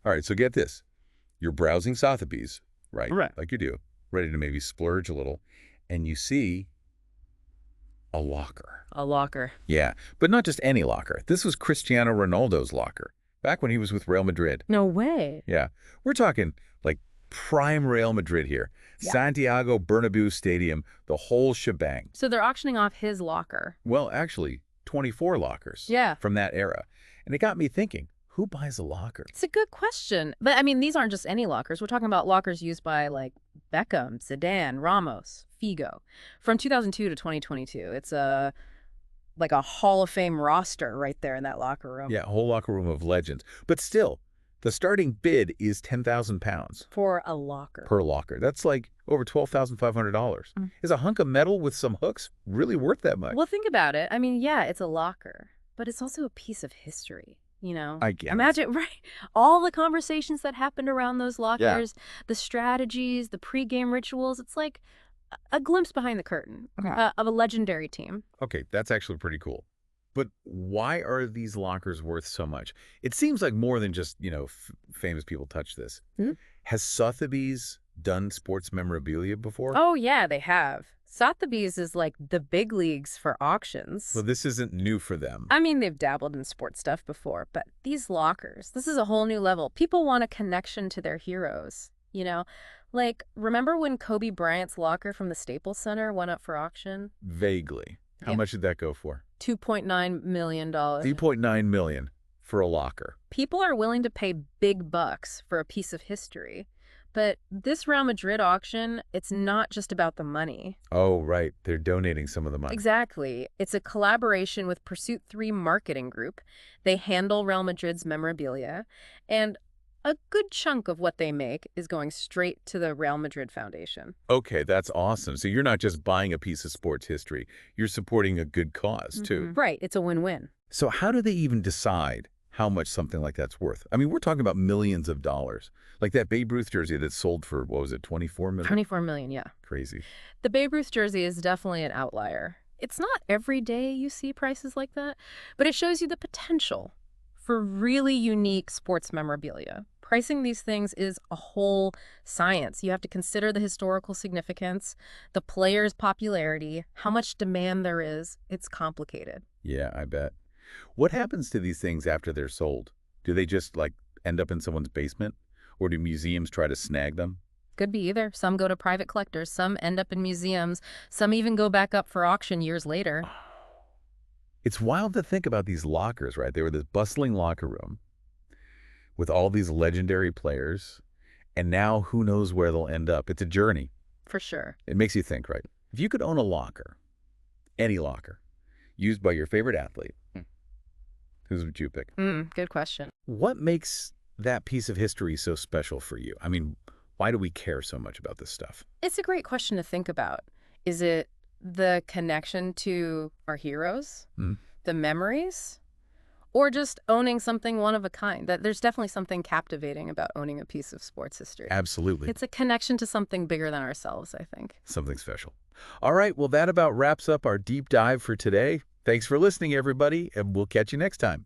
All right, so get this. You're browsing Sotheby's, right? Right. Like you do, ready to maybe splurge a little, and you see a locker. A locker. Yeah, but not just any locker. This was Cristiano Ronaldo's locker, back when he was with Real Madrid. No way. Yeah, we're talking like prime Real Madrid here. Yeah. Santiago Bernabéu Stadium, the whole shebang. So they're auctioning off his locker. Well, actually, 24 lockers Yeah. from that era. And it got me thinking, who buys a locker? It's a good question. But, I mean, these aren't just any lockers. We're talking about lockers used by, like, Beckham, Zidane, Ramos, Figo. From 2002 to 2022. It's like a Hall of Fame roster right there in that locker room. Yeah, a whole locker room of legends. But still, the starting bid is £10,000 For a locker. per locker. That's like over $12,500. Mm. Is a hunk of metal with some hooks really worth that much? Well, think about it. I mean, yeah, it's a locker, but it's also a piece of history, you know? I guess. Imagine, right, all the conversations that happened around those lockers, the strategies, the pregame rituals. It's like a glimpse behind the curtain of a legendary team. Okay, that's actually pretty cool. But why are these lockers worth so much? It seems like more than just, famous people touch this. Hmm? Has Sotheby's done sports memorabilia before? Oh, yeah, they have. Sotheby's is like the big leagues for auctions. So this isn't new for them. I mean, they've dabbled in sports stuff before, but these lockers, this is a whole new level. People want a connection to their heroes, Like, remember when Kobe Bryant's locker from the Staples Center went up for auction? Vaguely. How Yeah. much did that go for? $2.9 million. $3.9 million for a locker. People are willing to pay big bucks for a piece of history. But this Real Madrid auction, it's not just about the money. Oh, right. They're donating some of the money. Exactly. It's a collaboration with Pursuit 3 Marketing Group. They handle Real Madrid's memorabilia. And a good chunk of what they make is going straight to the Real Madrid Foundation. Okay, that's awesome. So you're not just buying a piece of sports history. You're supporting a good cause, too. Right. It's a win-win. So how do they even decide how much something like that's worth? I mean, we're talking about millions of dollars. Like that Babe Ruth jersey that sold for, what was it, $24 million? $24 million, yeah. Crazy. The Babe Ruth jersey is definitely an outlier. It's not every day you see prices like that, but it shows you the potential for really unique sports memorabilia. Pricing these things is a whole science. You have to consider the historical significance, the player's popularity, how much demand there is. It's complicated. Yeah, I bet. What happens to these things after they're sold? Do they just, end up in someone's basement? Or do museums try to snag them? Could be either. Some go to private collectors, some end up in museums, some even go back up for auction years later. It's wild to think about these lockers, right? They were this bustling locker room with all these legendary players, and now who knows where they'll end up. It's a journey. For sure. It makes you think, right? If you could own a locker, any locker, used by your favorite athlete, whose would you pick? Good question. What makes that piece of history so special for you? I mean, why do we care so much about this stuff? It's a great question to think about. Is it the connection to our heroes, the memories, or just owning something one of a kind? There's definitely something captivating about owning a piece of sports history. Absolutely. It's a connection to something bigger than ourselves, I think. Something special. All right, well, that about wraps up our deep dive for today. Thanks for listening, everybody, and we'll catch you next time.